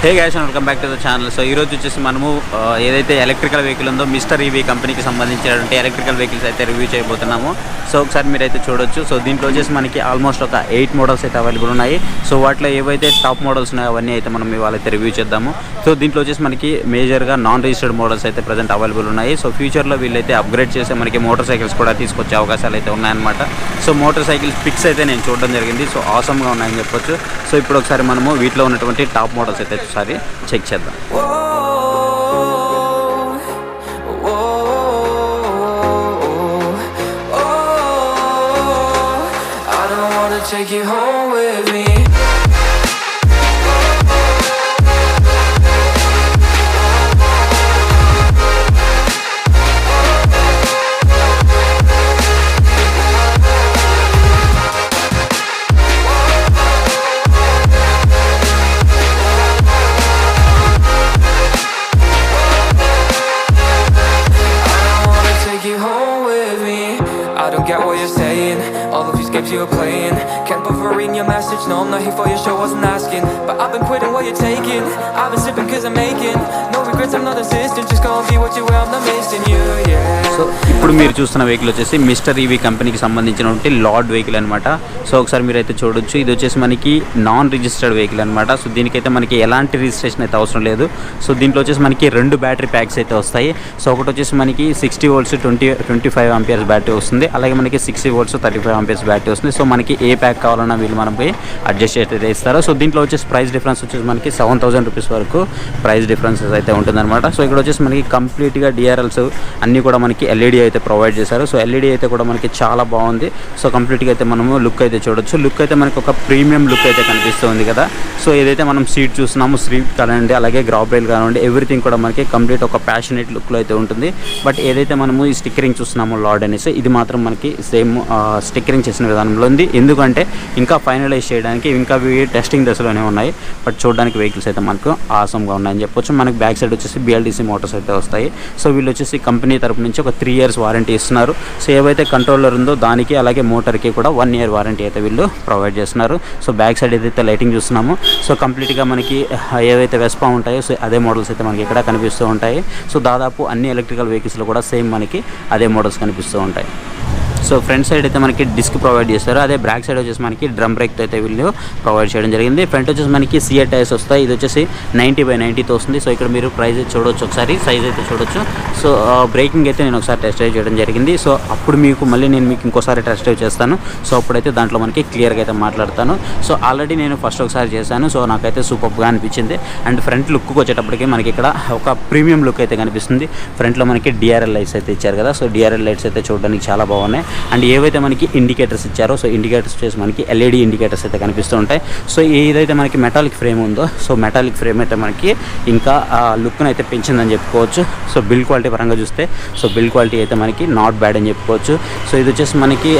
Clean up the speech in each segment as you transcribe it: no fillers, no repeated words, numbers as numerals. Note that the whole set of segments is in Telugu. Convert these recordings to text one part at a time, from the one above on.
Hey guys and welcome back to the channel. So ఈరోజు వచ్చేసి మనము ఏదైతే ఎలక్ట్రికల్ వెహికల్ ఉందో మిస్టర్ ఈవీ కంపెనీకి సంబంధించినటువంటి ఎలక్ట్రికల్ వెహికల్స్ అయితే రివ్యూ చేయబోతున్నాము. సో ఒకసారి మీరైతే చూడొచ్చు. సో దీంట్లో వచ్చేసి మనకి ఆల్మోస్ట్ ఒక 8 మోడల్స్ అయితే అవైలబుల్ ఉన్నాయి. సో వాటిలో ఏవైతే టాప్ మోడల్స్ ఉన్నాయో అవన్నీ అయితే మనం ఇవాళ అయితే రివ్యూ చేద్దాము. సో దీంట్లో వచ్చేసి మనకి మేజర్గా నాన్ రిజిస్టర్డ్ మోడల్స్ అయితే ప్రజెంట్ అవైలబుల్ ఉన్నాయి. సో ఫ్యూచర్లో వీళ్ళైతే అప్గ్రేడ్ చేసి మనకి మోటార్ సైకిల్స్ కూడా తీసుకొచ్చే అవకాశాలు అయితే ఉన్నాయన్నమాట. సో మోటార్ సైకిల్స్ పిక్స్ అయితే నేను చూడడం జరిగింది. సో ఆసమ్గా ఉన్నాయని చెప్పొచ్చు. సో ఇప్పుడు ఒకసారి మనము వీటిలో ఉన్నటువంటి టాప్ మోడల్స్ అయితే ఒకసారి చెక్ చేద్దాం. Take you home with me. You're playing, can't bother reading your message. No, I'm not here for your show, wasn't asking. But I've been quitting what you're taking. I've been sipping cause I'm making no regrets, I'm not assistant. Just gonna be what you were, I'm not missing you, yeah. So ఇప్పుడు మీరు చూస్తున్న వెహికల్ వచ్చేసి మిస్టర్ ఈవీ కంపెనీకి సంబంధించినటువంటి లార్డ్ వెహికల్ అనమాట. సో ఒకసారి మీరైతే చూడొచ్చు. ఇది వచ్చేసి మనకి నాన్ రిజిస్టర్డ్ వెహికల్ అనమాట. సో దీనికైతే మనకి ఎలాంటి రిజిస్ట్రేషన్ అయితే అవసరం లేదు. సో దీంట్లో వచ్చేసి మనకి 2 బ్యాటరీ ప్యాక్స్ అయితే వస్తాయి. సో ఒకటి వచ్చేసి మనకి 60 volts 25 amperes బ్యాటరీ వస్తుంది. అలాగే మనకి 60 volts 35 amperes బ్యాటరీ వస్తుంది. సో మనకి ఏ ప్యాక్ కావాలన్నా వీళ్ళు మనకి అడ్జస్ట్ అయితే ఇస్తారు. సో దీంట్లో వచ్చేసి ప్రైస్ డిఫరెన్స్ వచ్చేసి మనకి 7,000 రూపీస్ వరకు ప్రైస్ డిఫరెన్సెస్ అయితే ఉంటుందన్నమాట. సో ఇక్కడ వచ్చేసి మనకి కంప్లీట్గా డిఆర్ఎల్స్ అన్నీ కూడా మనకి ఎల్ఈడి అయితే ప్రొవైడ్ చేశారు. సో ఎల్ఈడి అయితే కూడా మనకి చాలా బాగుంది. సో కంప్లీట్గా అయితే మనము లుక్ అయితే చూడొచ్చు. లుక్ అయితే మనకి ఒక ప్రీమియం లుక్ అయితే కనిపిస్తుంది కదా. సో ఏదైతే మనం సీట్ చూస్తున్నాము, సీట్ కానివ్వండి అలాగే గ్రాబ్ రైల్ కానివ్వండి, ఎవ్రీథింగ్ కూడా మనకి కంప్లీట్ ఒక ప్యాషనేట్ లుక్లో అయితే ఉంటుంది. బట్ ఏదైతే మనము ఈ స్టిక్కరింగ్ చూస్తున్నాము లార్డ్ అనేసి, ఇది మాత్రం మనకి సేమ్ స్టిక్కరింగ్ చేసిన విధానంలో ఉంది. ఎందుకంటే ఇంకా ఫైనలైజ్ చేయడానికి ఇంకా టెస్టింగ్ దశలోనే ఉన్నాయి. బట్ చూడడానికి వెహికల్స్ అయితే మనకు ఆసమ్గా ఉన్నాయని చెప్పొచ్చు. మనకి బ్యాక్ సైడ్ వచ్చేసి బిఎల్డిసి మోటార్స్ అయితే వస్తాయి. సో వీళ్ళు వచ్చేసి కంపెనీ తరపు నుంచి ఒక 3 years వారంటీ ఇస్తున్నారు. సో ఏవైతే కంట్రోలర్ ఉందో దానికి అలాగే మోటార్కి కూడా 1 year వారంటీ అయితే వీళ్ళు ప్రొవైడ్ చేస్తున్నారు. సో బ్యాక్ సైడ్ ఏదైతే లైటింగ్ చూస్తున్నామో సో కంప్లీట్గా మనకి ఏవైతే వెస్పా ఉంటాయో సో అదే మోడల్స్ అయితే మనకి ఇక్కడ కనిపిస్తూ ఉంటాయి. సో దాదాపు అన్ని ఎలక్ట్రికల్ వెహికల్స్లో కూడా సేమ్ మనకి అదే మోడల్స్ కనిపిస్తూ ఉంటాయి. సో ఫ్రంట్ సైడ్ అయితే మనకి డిస్క్ ప్రొవైడ్ చేస్తారు. అదే బ్యాక్ సైడ్ వచ్చేసి మనకి డ్రమ్ బ్రేక్తో అయితే వీళ్ళు ప్రొవైడ్ చేయడం జరిగింది. ఫ్రంట్ వచ్చేసి మనకి సిఏ టైర్స్ వస్తాయి. ఇది వచ్చేసి 90/90తో వస్తుంది. సో ఇక్కడ మీరు ప్రైస్ అయితే చూడొచ్చు, ఒకసారి సైజ్ అయితే చూడొచ్చు. సో బ్రేకింగ్ అయితే నేను ఒకసారి టెస్ట్ డ్రైవ్ చేయడం జరిగింది. సో అప్పుడు నేను మీకు ఇంకోసారి టెస్ట్ డ్రైవ్ చేస్తాను. సో అప్పుడైతే దాంట్లో మనకి క్లియర్గా అయితే మాట్లాడతాను. సో ఆల్రెడీ నేను ఫస్ట్ ఒకసారి చేశాను. సో నాకైతే సూపర్గా అనిపించింది. అండ్ ఫ్రంట్ లుక్కి వచ్చేటప్పటికి మనకి ఇక్కడ ఒక ప్రీమియం లుక్ అయితే కనిపిస్తుంది. ఫ్రంట్లో మనకి డిఆర్ఎల్ లైట్స్ అయితే ఇచ్చారు కదా. సో డిఆర్ఎల్ లైట్స్ అయితే చూడడానికి చాలా బాగున్నాయి. అండ్ ఏవైతే మనకి ఇండికేటర్స్ ఇచ్చారో సో ఇండికేటర్స్ వచ్చేసి మనకి ఎల్ఈడి ఇండికేటర్స్ అయితే కనిపిస్తూ ఉంటాయి. సో ఏదైతే మనకి మెటాలిక్ ఫ్రేమ్ ఉందో సో మెటాలిక్ ఫ్రేమ్ అయితే మనకి ఇంకా లుక్ను అయితే పెంచిందని చెప్పుకోవచ్చు. సో బిల్డ్ క్వాలిటీ పరంగా చూస్తే సో బిల్డ్ క్వాలిటీ అయితే మనకి నాట్ బ్యాడ్ అని చెప్పుకోవచ్చు. సో ఇది వచ్చేసి మనకి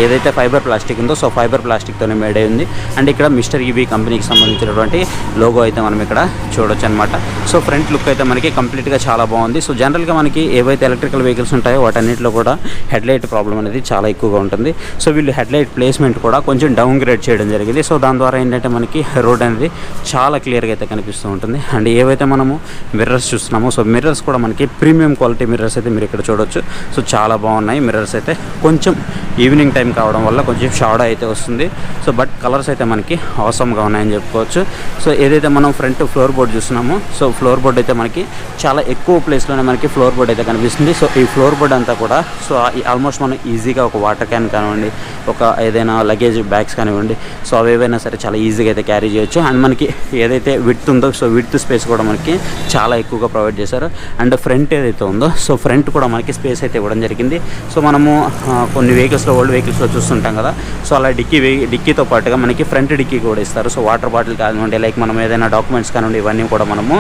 ఏదైతే ఫైబర్ ప్లాస్టిక్ ఉందో సో ఫైబర్ ప్లాస్టిక్తోనే మేడ్ అయింది. అండ్ ఇక్కడ మిస్టర్ ఈవీ కంపెనీకి సంబంధించినటువంటి లోగో అయితే మనం ఇక్కడ చూడొచ్చు అనమాట. సో ఫ్రంట్ లుక్ అయితే మనకి కంప్లీట్గా చాలా బాగుంది. సో జనరల్గా మనకి ఏవైతే ఎలక్ట్రికల్ వెహికల్స్ ఉంటాయో వాటన్నిటిలో కూడా హెడ్లైట్ ప్రాబ్లం అనేది చాలా ఎక్కువగా ఉంటుంది. సో వీళ్ళు హెడ్లైట్ ప్లేస్మెంట్ కూడా కొంచెం డౌన్ గ్రేడ్ చేయడం జరిగింది. సో దాని ద్వారా ఏంటంటే మనకి రోడ్ అనేది చాలా క్లియర్గా అయితే కనిపిస్తూ ఉంటుంది. అండ్ ఏవైతే మనము మిర్రర్స్ చూస్తున్నామో సో మిర్రర్స్ కూడా మనకి ప్రీమియం క్వాలిటీ మిర్రర్స్ అయితే మీరు ఇక్కడ చూడొచ్చు. సో చాలా బాగున్నాయి మిర్రర్స్ అయితే. కొంచెం ఈవినింగ్ టైం కావడం వల్ల కొంచెం షాడో అయితే వస్తుంది. సో బట్ కలర్స్ అయితే మనకి అవసరంగా ఉన్నాయని చెప్పుకోవచ్చు. సో ఏదైతే మనం ఫ్రంట్ ఫ్లోర్ బోర్డ్ చూస్తున్నామో సో ఫ్లోర్ బోర్డ్ అయితే మనకి చాలా ఎక్కువ ప్లేస్లోనే మనకి ఫ్లోర్ బోర్డ్ అయితే కనిపిస్తుంది. సో ఈ ఫ్లోర్ బోర్డ్ అంతా కూడా సో ఆల్మోస్ట్ మనం ఈజీగా ఒక వాటర్ క్యాన్ కానివ్వండి, ఒక ఏదైనా లగేజ్ బ్యాగ్స్ కానివ్వండి, సో అవి ఏవైనా సరే చాలా ఈజీగా అయితే క్యారీ చేయొచ్చు. అండ్ మనకి ఏదైతే విడ్త్ ఉందో సో విడ్త్ స్పేస్ కూడా మనకి చాలా ఎక్కువగా ప్రొవైడ్ చేశారు. అండ్ ఫ్రంట్ ఏదైతే ఉందో సో ఫ్రంట్ కూడా మనకి స్పేస్ అయితే ఇవ్వడం జరిగింది. సో మనము కొన్ని వెహికల్స్లో ఓల్డ్ వెహికల్స్లో చూస్తుంటాం కదా. సో అలా డిక్కీతో పాటుగా మనకి ఫ్రంట్ డిక్కీ కూడా ఇస్తారు. సో వాటర్ బాటిల్ కానివ్వండి, లైక్ మనం ఏదైనా డాక్యుమెంట్స్ కానివ్వండి, ఇవన్నీ కూడా మనము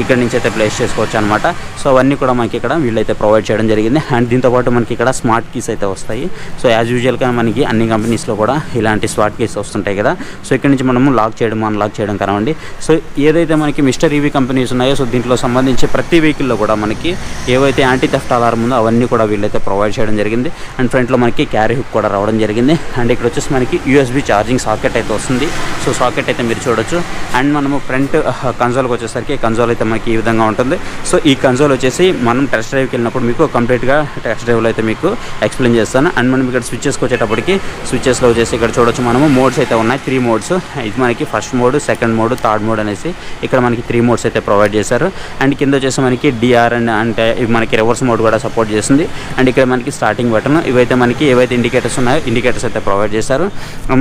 ఇక్కడ నుంచి అయితే ప్లేస్ చేసుకోవచ్చు అనమాట. సో అవన్నీ కూడా మనకి ఇక్కడ వీళ్ళైతే ప్రొవైడ్ చేయడం జరిగింది. అండ్ దీంతోపాటు మనకి ఇక్కడ స్మార్ట్ కీస్ అయితే అయితే వస్తాయి. సో యాజ్ యూజువల్గా మనకి అన్ని కంపెనీస్లో కూడా ఇలాంటి స్వాట్ కేస్ వస్తుంటాయి కదా. సో ఇక్కడ నుంచి మనము లాక్ చేయడం అన్లాక్ చేయడం కానివ్వండి. సో ఏదైతే మనకి మిస్టర్ ఈవీ కంపెనీస్ ఉన్నాయో సో దీంట్లో సంబంధించి ప్రతి వెహికల్లో కూడా మనకి ఏవైతే యాంటీ థెఫ్ట్ అలారం ఉందో అవన్నీ కూడా వీళ్ళైతే ప్రొవైడ్ చేయడం జరిగింది. అండ్ ఫ్రంట్లో మనకి క్యారీ హుక్ కూడా రావడం జరిగింది. అండ్ ఇక్కడ వచ్చేసి మనకి యూఎస్బీ ఛార్జింగ్ సాకెట్ అయితే వస్తుంది. సో సాకెట్ అయితే మీరు చూడొచ్చు. అండ్ మనము ఫ్రంట్ కన్సోల్కి వచ్చేసరికి కన్సోల్ అయితే మనకి ఈ విధంగా ఉంటుంది. సో ఈ కన్సోల్ వచ్చేసి మనం టెస్ట్ డ్రైవ్కి వెళ్ళినప్పుడు మీకు కంప్లీట్గా టెస్ట్ డ్రైవ్లో అయితే మీకు ఎక్స్ప్లెయిన్ చేస్తాను. అండ్ మనం ఇక్కడ స్విచ్చెస్కి వచ్చేటప్పటికి స్విచ్చెస్లో వచ్చేసి ఇక్కడ చూడొచ్చు మనము మోడ్స్ అయితే ఉన్నాయి. 3 మోడ్స్. ఇది మనకి first mode, second mode, third mode అనేసి ఇక్కడ మనకి 3 మోడ్స్ అయితే ప్రొవైడ్ చేశారు. అండ్ కింద వచ్చేసి మనకి డిఆర్ అండ్ అంటే ఇవి మనకి రివర్స్ మోడ్ కూడా సపోర్ట్ చేస్తుంది. అండ్ ఇక్కడ మనకి స్టార్టింగ్ బటన్, ఇవైతే మనకి ఏవైతే ఇండికేటర్స్ ఉన్నాయో ఇండికేటర్స్ అయితే ప్రొవైడ్ చేశారు.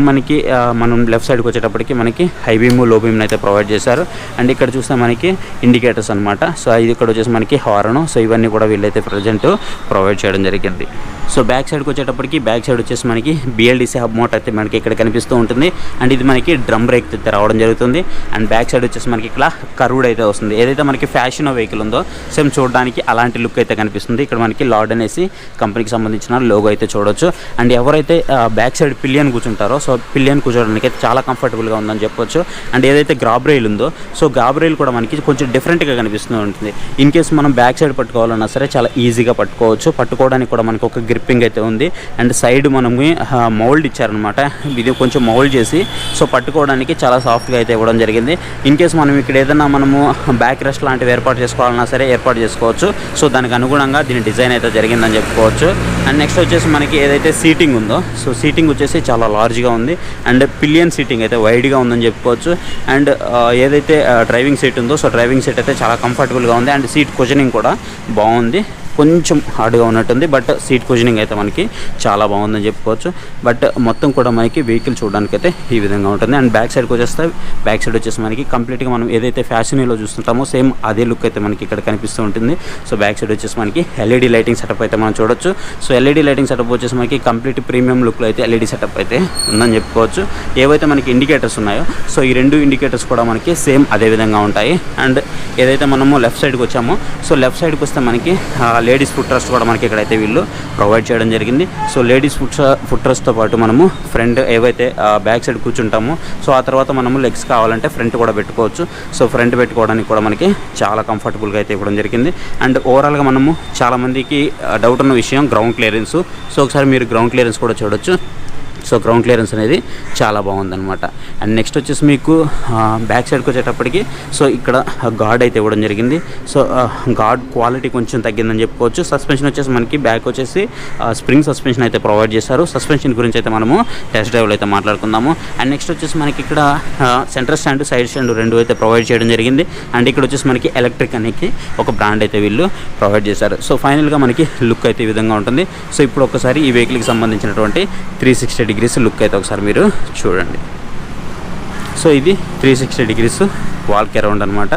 మనకి మనం లెఫ్ట్ సైడ్కి వచ్చేటప్పటికి మనకి హై బీమ్, లో బీమ్ అయితే ప్రొవైడ్ చేశారు. అండ్ ఇక్కడ చూస్తే మనకి ఇండికేటర్స్ అనమాట. సో ఇది ఇక్కడ వచ్చేసి మనకి హార్న్. సో ఇవన్నీ కూడా వీళ్ళైతే ప్రజెంట్ ప్రొవైడ్ చేయడం జరిగింది. సో బ్యాక్ సైడ్కి వచ్చేటప్పటికి బ్యాక్ సైడ్ వచ్చేసి మనకి బిఎల్డిసి హబ్ మోటర్ అయితే మనకి ఇక్కడ కనిపిస్తూ ఉంటుంది. అండ్ ఇది మనకి డ్రమ్ బ్రేక్ అయితే రావడం జరుగుతుంది. అండ్ బ్యాక్ సైడ్ వచ్చేసి మనకి ఇక్కడ కర్వ్డ్ అయితే వస్తుంది. ఏదైతే మనకి ఫ్యాషన్ వెహికల్ ఉందో సేమ్ చూడడానికి అలాంటి లుక్ అయితే కనిపిస్తుంది. ఇక్కడ మనకి లార్డ్ అనేసి కంపెనీకి సంబంధించిన లోగో అయితే చూడొచ్చు. అండ్ ఎవరైతే బ్యాక్ సైడ్ పిలియన్ కూర్చుంటారో సో పిలియన్ కూర్చోడానికి అయితే చాలా కంఫర్టబుల్గా ఉందని చెప్పొచ్చు. అండ్ ఏదైతే గ్రాబ్ రైల్ ఉందో సో గ్రాబ్ రైల్ కూడా మనకి కొంచెం డిఫరెంట్గా కనిపిస్తూ ఉంటుంది. ఇన్ కేసు మనం బ్యాక్ సైడ్ పట్టుకోవాలన్నా సరే చాలా ఈజీగా పట్టుకోవచ్చు. పట్టుకోవడానికి కూడా మనకి ఒక గ్రిప్పింగ్ అయితే ఉంది. అండ్ సైడ్ మనము మౌల్డ్ ఇచ్చారనమాట. ఇది కొంచెం మౌల్డ్ చేసి సో పట్టుకోవడానికి చాలా సాఫ్ట్గా అయితే ఇవ్వడం జరిగింది. ఇన్ కేసు మనం ఇక్కడ ఏదైనా మనము బ్యాక్ రెస్ట్ లాంటివి ఏర్పాటు చేసుకోవాలన్నా సరే ఏర్పాటు చేసుకోవచ్చు. సో దానికి అనుగుణంగా దీని డిజైన్ అయితే జరిగిందని చెప్పుకోవచ్చు. అండ్ నెక్స్ట్ వచ్చేసి మనకి ఏదైతే సీటింగ్ ఉందో సో సీటింగ్ వచ్చేసి చాలా లార్జ్గా ఉంది. అండ్ పిలియన్ సీటింగ్ అయితే వైడ్గా ఉందని చెప్పుకోవచ్చు. అండ్ ఏదైతే డ్రైవింగ్ సీట్ ఉందో సో డ్రైవింగ్ సీట్ అయితే చాలా కంఫర్టబుల్గా ఉంది. అండ్ సీట్ కుషనింగ్ కూడా బాగుంది. కొంచెం హార్డ్గా ఉన్నట్టుంది బట్ సీట్ కుషనింగ్ అయితే మనకి చాలా బాగుందని చెప్పుకోవచ్చు. బట్ మొత్తం కూడా మనకి వెహికల్ చూడడానికి అయితే ఈ విధంగా ఉంటుంది. అండ్ బ్యాక్ సైడ్కి వచ్చేస్తే బ్యాక్ సైడ్ వచ్చేసి మనకి కంప్లీట్గా మనం ఏదైతే ఫ్యాషన్లో చూస్తుంటామో సేమ్ అదే లుక్ అయితే మనకి ఇక్కడ కనిపిస్తూ ఉంటుంది. సో బ్యాక్ సైడ్ వచ్చేసి మనకి ఎల్ఈడి లైటింగ్ సెటప్ అయితే మనం చూడొచ్చు. సో ఎల్ఈడి లైటింగ్ సెటప్ వచ్చేసి మనకి కంప్లీట్ ప్రీమియం లుక్లో అయితే ఎల్ఈడి సెటప్ అయితే ఉందని చెప్పుకోవచ్చు. ఏవైతే మనకి ఇండికేటర్స్ ఉన్నాయో సో ఈ 2 ఇండికేటర్స్ కూడా మనకి సేమ్ అదే విధంగా ఉంటాయి. అండ్ ఏదైతే మనము లెఫ్ట్ సైడ్కి వచ్చామో సో లెఫ్ట్ సైడ్కి వస్తే మనకి లేడీస్ ఫుట్ రెస్ట్ కూడా మనకి ఇక్కడైతే వీళ్ళు ప్రొవైడ్ చేయడం జరిగింది. సో లేడీస్ ఫుట్ రెస్ట్తో పాటు మనము ఫ్రంట్ ఏవైతే బ్యాక్ సైడ్ కూర్చుంటామో సో ఆ తర్వాత మనము లెగ్స్ కావాలంటే ఫ్రంట్ కూడా పెట్టుకోవచ్చు. సో ఫ్రంట్ పెట్టుకోవడానికి కూడా మనకి చాలా కంఫర్టబుల్గా అయితే ఇవ్వడం జరిగింది. అండ్ ఓవరాల్గా మనము చాలామందికి డౌట్ ఉన్న విషయం గ్రౌండ్ క్లియరెన్స్. సో ఒకసారి మీరు గ్రౌండ్ క్లియరెన్స్ కూడా చూడొచ్చు. సో గ్రౌండ్ క్లియరెన్స్ అనేది చాలా బాగుందన్నమాట. అండ్ నెక్స్ట్ వచ్చేసి మీకు బ్యాక్ సైడ్కి వచ్చేటప్పటికి సో ఇక్కడ గార్డ్ అయితే ఇవ్వడం జరిగింది. సో గార్డ్ క్వాలిటీ కొంచెం తగ్గిందని చెప్పుకోవచ్చు. సస్పెన్షన్ వచ్చేసి మనకి బ్యాక్ వచ్చేసి స్ప్రింగ్ సస్పెన్షన్ అయితే ప్రొవైడ్ చేశారు. సస్పెన్షన్ గురించి అయితే మనము టెస్ట్ డ్రైవ్లో అయితే మాట్లాడుకుందాము. అండ్ నెక్స్ట్ వచ్చేసి మనకి ఇక్కడ సెంటర్ స్టాండ్, సైడ్ స్టాండ్ 2 అయితే ప్రొవైడ్ చేయడం జరిగింది. అండ్ ఇక్కడ వచ్చేసి మనకి ఎలక్ట్రిక్ అనేది ఒక బ్రాండ్ అయితే వీళ్ళు ప్రొవైడ్ చేశారు. సో ఫైనల్గా మనకి లుక్ అయితే ఈ విధంగా ఉంటుంది. సో ఇప్పుడు ఒకసారి ఈ వెహికల్కి సంబంధించినటువంటి 360 డిగ్రీస్ లుక్ అయితే ఒకసారి మీరు చూడండి. సో ఇది 360 డిగ్రీస్ వాల్క్ అరౌండ్ అనమాట.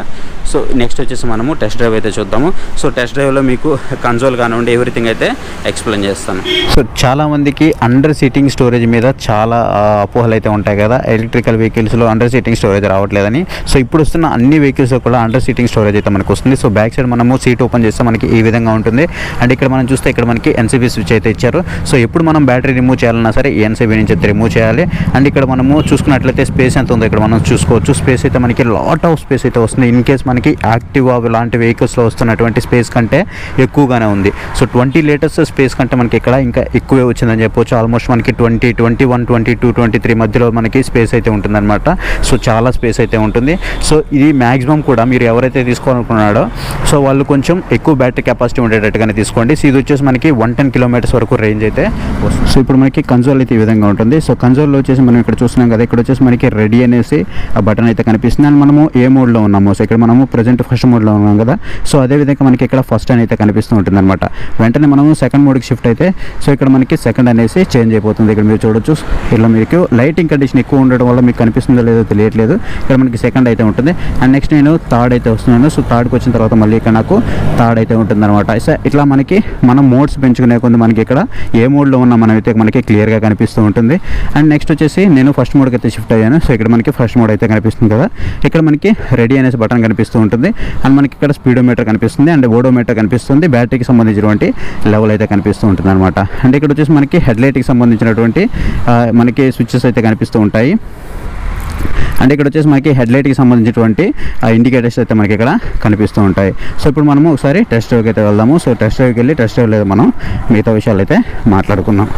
సో నెక్స్ట్ వచ్చేసి మనము టెస్ట్ డ్రైవ్ అయితే చూద్దాము. సో టెస్ట్ డ్రైవ్లో మీకు కన్సోల్ కానివ్వండి ఎవ్రీథింగ్ అయితే ఎక్స్ప్లెయిన్ చేస్తాను. సో చాలామందికి అండర్ సీటింగ్ స్టోరేజ్ మీద చాలా అపోహలు అయితే ఉంటాయి కదా. ఎలక్ట్రికల్ వెహికల్స్లో అండర్ సీటింగ్ స్టోరేజ్ రావట్లేదని. సో ఇప్పుడు వస్తున్న అన్ని వెహికల్స్లో కూడా అండర్ సీటింగ్ స్టోరేజ్ అయితే మనకు వస్తుంది. సో బ్యాక్ సైడ్ మనము సీట్ ఓపెన్ చేస్తే మనకి ఈ విధంగా ఉంటుంది. అండ్ ఇక్కడ మనం చూస్తే ఇక్కడ మనకి ఎన్సీబీ స్విచ్ అయితే ఇచ్చారు. సో ఎప్పుడు మనం బ్యాటరీ రిమూవ్ చేయాలన్నా సరే ఎన్సీబీ నుంచి అయితే రిమూవ్ చేయాలి. అండ్ ఇక్కడ మనము చూసుకున్నట్లయితే స్పేస్ ఎంత ఉందో ఇక్కడ మనం చూసుకోవచ్చు. స్పేస్ అయితే మనకి లాట్ ఆఫ్ స్పేస్ అయితే వస్తుంది. ఇన్ కేస్ మనకి యాక్టివా లాంటి వెహికల్స్లో వస్తున్నటువంటి స్పేస్ కంటే ఎక్కువగానే ఉంది. సో 20 లీటర్స్ స్పేస్ కంటే మనకి ఇక్కడ ఇంకా ఎక్కువే వచ్చిందని చెప్పొచ్చు. ఆల్మోస్ట్ మనకి 20, 21, 22, 23 మధ్యలో మనకి స్పేస్ అయితే ఉంటుందన్నమాట. సో చాలా స్పేస్ అయితే ఉంటుంది. సో ఇది మ్యాక్సిమం కూడా మీరు ఎవరైతే తీసుకోవాలనుకున్నాడో సో వాళ్ళు కొంచెం ఎక్కువ బ్యాటరీ కెపాసిటీ ఉండేటట్టుగానే తీసుకోండి. సో ఇది వచ్చేసి మనకి 110 కిలోమీటర్స్ వరకు రేంజ్ అయితే వస్తుంది. సో ఇప్పుడు మనకి కన్సోల్ అయితే ఈ విధంగా ఉంటుంది. సో కన్సోల్లో వచ్చేసి మనం ఇక్కడ చూస్తున్నాం కదా, ఇక్కడ వచ్చేసి మనకి రెడీ అనేసి ఆ బటన్ అయితే కనిపిస్తుంది. అండ్ మనము ఏ మోడ్లో ఉన్నాము. సో ఇక్కడ మనము ప్రజెంట్ ఫస్ట్ మోడ్లో ఉన్నాం కదా. సో అదేవిధంగా మనకి ఇక్కడ ఫస్ట్ అని అయితే కనిపిస్తూ ఉంటుంది అనమాట. వెంటనే మనము సెకండ్ మోడ్కి షిఫ్ట్ అయితే సో ఇక్కడ మనకి సెకండ్ అనేసి చేంజ్ అయిపోతుంది. ఇక్కడ మీరు చూడొచ్చు. ఇలా మీకు లైటింగ్ కండిషన్ ఎక్కువ ఉండడం వల్ల మీకు కనిపిస్తుందో లేదో తెలియట్లేదు. ఇక్కడ మనకి సెకండ్ అయితే ఉంటుంది. అండ్ నెక్స్ట్ నేను థర్డ్ అయితే వస్తున్నాను. సో థర్డ్కి వచ్చిన తర్వాత మళ్ళీ ఇక్కడ నాకు థర్డ్ అయితే ఉంటుంది అనమాట. సో ఇట్లా మనకి మనం మోడ్స్ పెంచుకునే కొంత మనకి ఇక్కడ ఏ మోడ్లో ఉన్నా మనమైతే మనకి క్లియర్గా కనిపిస్తూ ఉంటుంది. అండ్ నెక్స్ట్ వచ్చేసి నేను ఫస్ట్ మోడ్కి అయితే షిఫ్ట్ అయ్యాను. సో ఇక్కడ మనకి మనకి ఫస్ట్ మోడ్ అయితే కనిపిస్తుంది కదా, ఇక్కడ మనకి రెడీ అనేసి బటన్ కనిపిస్తూ ఉంటుంది. అండ్ మనకి ఇక్కడ స్పీడోమీటర్ కనిపిస్తుంది అండ్ ఓడోమీటర్ కనిపిస్తుంది. బ్యాటరీకి సంబంధించినటువంటి లెవెల్ అయితే కనిపిస్తూ ఉంటుంది అనమాట. అండ్ ఇక్కడ వచ్చేసి మనకి హెడ్లైట్కి సంబంధించినటువంటి మనకి స్విచ్చెస్ అయితే కనిపిస్తూ ఉంటాయి. అండ్ ఇక్కడ వచ్చేసి మనకి హెడ్లైట్కి సంబంధించినటువంటి ఇండికేటర్స్ అయితే మనకి ఇక్కడ కనిపిస్తూ ఉంటాయి. సో ఇప్పుడు మనము ఒకసారి టెస్ట్ డ్రైవ్కి అయితే వెళ్దాము. సో టెస్ట్ డ్రైవ్కి వెళ్ళి టెస్ట్ డ్రైవ్ మనం మిగతా విషయాలు అయితే మాట్లాడుకుందాం.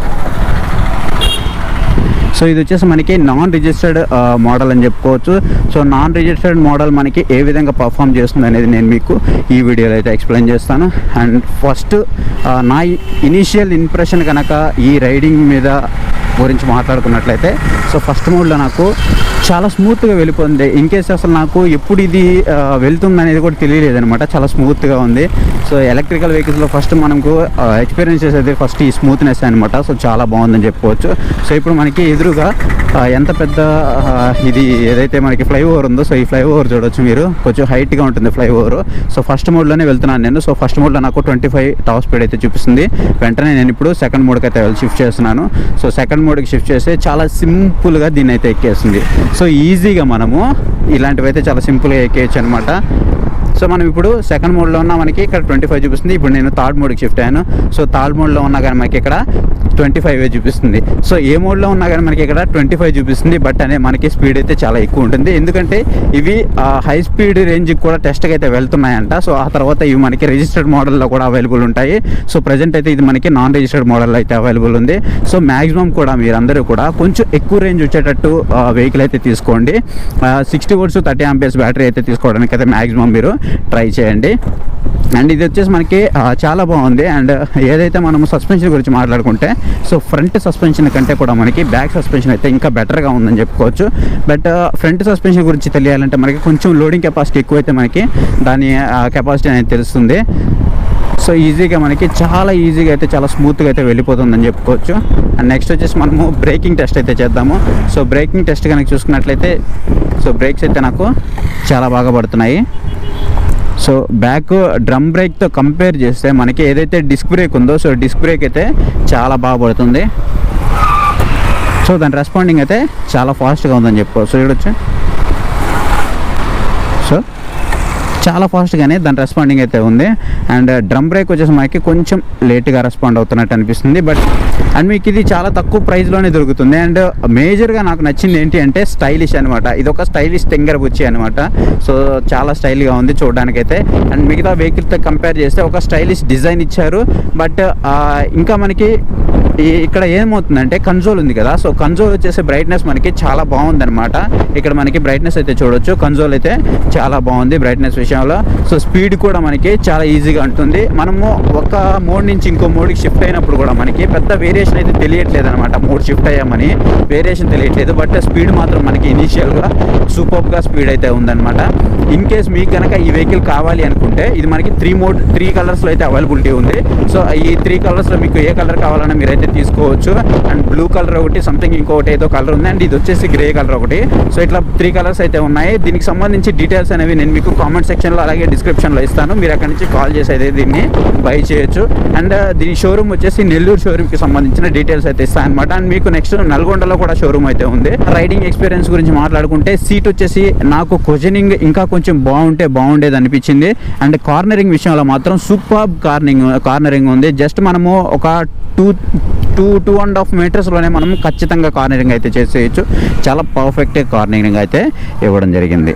సో ఇది వచ్చేసి మనకి నాన్ రిజిస్టర్డ్ మోడల్ అని చెప్పుకోవచ్చు. సో నాన్ రిజిస్టర్డ్ మోడల్ మనకి ఏ విధంగా పర్ఫామ్ చేస్తుంది అనేది నేను మీకు ఈ వీడియోలో అయితే ఎక్స్ప్లెయిన్ చేస్తాను. అండ్ ఫస్ట్ నా ఇనీషియల్ ఇంప్రెషన్ కనుక ఈ రైడింగ్ మీద గురించి మాట్లాడుకున్నట్లయితే, సో ఫస్ట్ మోడ్లో నాకు చాలా స్మూత్గా వెళ్ళిపోతుంది. ఇన్ కేస్ అసలు నాకు ఎప్పుడు ఇది వెళ్తుంది అనేది కూడా తెలియలేదనమాట. చాలా స్మూత్గా ఉంది. సో ఎలక్ట్రికల్ వెహికల్స్లో ఫస్ట్ మనకు ఎక్స్పీరియన్స్ చేసేది ఫస్ట్ ఈ స్మూత్నెస్ అనమాట. సో చాలా బాగుందని చెప్పుకోవచ్చు. సో ఇప్పుడు మనకి ఎదురుగా ఎంత పెద్ద ఇది ఏదైతే మనకి ఫ్లైఓవర్ ఉందో, సో ఈ ఫ్లైఓవర్ చూడవచ్చు మీరు, కొంచెం హైట్గా ఉంటుంది ఫ్లైఓవర్. సో ఫస్ట్ మోడ్లోనే వెళ్తున్నాను నేను. సో ఫస్ట్ మోడ్లో నాకు 25 టాప్ స్పీడ్ అయితే చూపిస్తుంది. వెంటనే నేను ఇప్పుడు సెకండ్ మోడ్కి అయితే షిఫ్ట్ చేస్తున్నాను. సో సెకండ్ మోడ్కి షిఫ్ట్ చేస్తే చాలా సింపుల్గా దీన్ని అయితే ఎక్కేస్తుంది. సో ఈజీగా మనము ఇలాంటివి అయితే చాలా సింపుల్గా ఎక్కేయచ్చు అనమాట. సో మనం ఇప్పుడు సెకండ్ మోడ్లో ఉన్నా మనకి ఇక్కడ 25 చూపిస్తుంది. ఇప్పుడు నేను థర్డ్ మోడ్కి షిఫ్ట్ అయ్యాను. సో థర్డ్ మోడ్లో ఉన్నా కానీ మనకి ఇక్కడ 25 చూపిస్తుంది. సో ఏ మోడ్లో ఉన్నా కానీ మనకి ఇక్కడ 25 చూపిస్తుంది. బట్ అనే మనకి స్పీడ్ అయితే చాలా ఎక్కువ ఉంటుంది. ఎందుకంటే ఇవి హై స్పీడ్ రేంజ్కి కూడా టెస్ట్కి అయితే వెళ్తున్నాయంట. సో ఆ తర్వాత ఇవి మనకి రిజిస్టర్డ్ మోడల్లో కూడా అవైలబుల్ ఉంటాయి. సో ప్రజెంట్ అయితే ఇది మనకి నాన్ రిజిస్టర్డ్ మోడల్ అయితే అవైలబుల్ ఉంది. సో మ్యాక్సిమం కూడా మీరందరూ కూడా కొంచెం ఎక్కువ రేంజ్ వచ్చేటట్టు వెహికల్ అయితే తీసుకోండి. 60 volts 30 amperes బ్యాటరీ అయితే తీసుకోవడానికి అయితే మ్యాక్సిమం మీరు ట్రై చేయండి. అండ్ ఇది వచ్చేసి మనకి చాలా బాగుంది. అండ్ ఏదైతే మనము సస్పెన్షన్ గురించి మాట్లాడుకుంటే, సో ఫ్రంట్ సస్పెన్షన్ కంటే కూడా మనకి బ్యాక్ సస్పెన్షన్ అయితే ఇంకా బెటర్గా ఉందని చెప్పుకోవచ్చు. బట్ ఫ్రంట్ సస్పెన్షన్ గురించి తెలియాలంటే మనకి కొంచెం లోడింగ్ కెపాసిటీ ఎక్కువైతే మనకి దాని కెపాసిటీ అనేది తెలుస్తుంది. సో ఈజీగా మనకి చాలా ఈజీగా అయితే చాలా స్మూత్గా అయితే వెళ్ళిపోతుందని చెప్పుకోవచ్చు. అండ్ నెక్స్ట్ వచ్చేసి మనము బ్రేకింగ్ టెస్ట్ అయితే చేద్దాము. సో బ్రేకింగ్ టెస్ట్ కనుక చూసుకున్నట్లయితే, సో బ్రేక్స్ అయితే నాకు చాలా బాగా పడుతున్నాయి. సో బ్యాక్ డ్రమ్ బ్రేక్తో కంపేర్ చేస్తే మనకి ఏదైతే డిస్క్ బ్రేక్ ఉందో, సో డిస్క్ బ్రేక్ అయితే చాలా బాగా పడుతుంది. సో దాని రెస్పాండింగ్ అయితే చాలా ఫాస్ట్గా ఉందని చెప్పుకోవచ్చు. చూడొచ్చు, సో చాలా ఫాస్ట్గానే దాని రెస్పాండింగ్ అయితే ఉంది. అండ్ డ్రమ్ బ్రేక్ వచ్చేసి మనకి కొంచెం లేట్గా రెస్పాండ్ అవుతున్నట్టు అనిపిస్తుంది. బట్ అండ్ మీకు ఇది చాలా తక్కువ ప్రైస్లోనే దొరుకుతుంది. అండ్ మేజర్గా నాకు నచ్చింది ఏంటి అంటే స్టైలిష్ అనమాట. ఇది ఒక స్టైలిష్ టెంగర్ బుచ్చి అనమాట. సో చాలా స్టైల్గా ఉంది చూడడానికైతే. అండ్ మిగతా వెహికల్తో కంపేర్ చేస్తే ఒక స్టైలిష్ డిజైన్ ఇచ్చారు. బట్ ఇంకా మనకి ఇక్కడ ఏమవుతుందంటే కన్సోల్ ఉంది కదా, సో కన్సోల్ వచ్చేసి బ్రైట్నెస్ మనకి చాలా బాగుందన్నమాట. ఇక్కడ మనకి బ్రైట్నెస్ అయితే చూడొచ్చు, కన్సోల్ అయితే చాలా బాగుంది బ్రైట్నెస్ విషయంలో. సో స్పీడ్ కూడా మనకి చాలా ఈజీగా ఉంటుంది. మనము ఒక మోడ్ నుంచి ఇంకో మోడ్కి షిఫ్ట్ అయినప్పుడు కూడా మనకి పెద్ద వేరియేషన్ అయితే తెలియట్లేదు అనమాట. మోడ్ షిఫ్ట్ అయ్యామని వేరియేషన్ తెలియట్లేదు. బట్ స్పీడ్ మాత్రం మనకి ఇనీషియల్గా సూపర్గా స్పీడ్ అయితే ఉందన్నమాట. ఇన్ కేస్ మీకు కనుక ఈ వెహికల్ కావాలి అనుకుంటే ఇది మనకి 3 కలర్స్లో అయితే అవైలబిలిటీ ఉంది. సో ఈ 3 కలర్స్లో మీకు ఏ కలర్ కావాలన్నా మీరైతే తీసుకోవచ్చు. అండ్ బ్లూ కలర్ ఒకటి, సంథింగ్ ఇంకొకటి ఏదో కలర్ ఉంది. అండ్ ఇది వచ్చేసి గ్రే కలర్ ఒకటి. సో ఇట్లా 3 కలర్స్ అయితే ఉన్నాయి. దీనికి సంబంధించి డీటెయిల్స్ అనేవి నేను మీకు కామెంట్ సెక్షన్లో అలాగే డిస్క్రిప్షన్లో ఇస్తాను. మీరు అక్కడి నుంచి కాల్ చేసి అయితే దీన్ని బై చేయొచ్చు. అండ్ దీని షోరూమ్ వచ్చేసి నెల్లూరు షోరూమ్కి సంబంధించిన డీటెయిల్స్ అయితే ఇస్తాను అనమాట. అండ్ మీకు నెక్స్ట్ నల్గొండలో కూడా షోరూమ్ అయితే ఉంది. రైడింగ్ ఎక్స్పీరియన్స్ గురించి మాట్లాడుకుంటే సీట్ వచ్చేసి నాకు క్వశ్చనింగ్ ఇంకా కొంచెం బాగుండేది అనిపించింది. అండ్ కార్నరింగ్ విషయంలో మాత్రం సూపర్ కార్నరింగ్ ఉంది. జస్ట్ మనము ఒక 2.5 మీటర్స్లోనే మనం ఖచ్చితంగా కార్నరింగ్ అయితే చేసేయచ్చు. చాలా పర్ఫెక్ట్ కార్నరింగ్ అయితే ఇవ్వడం జరిగింది.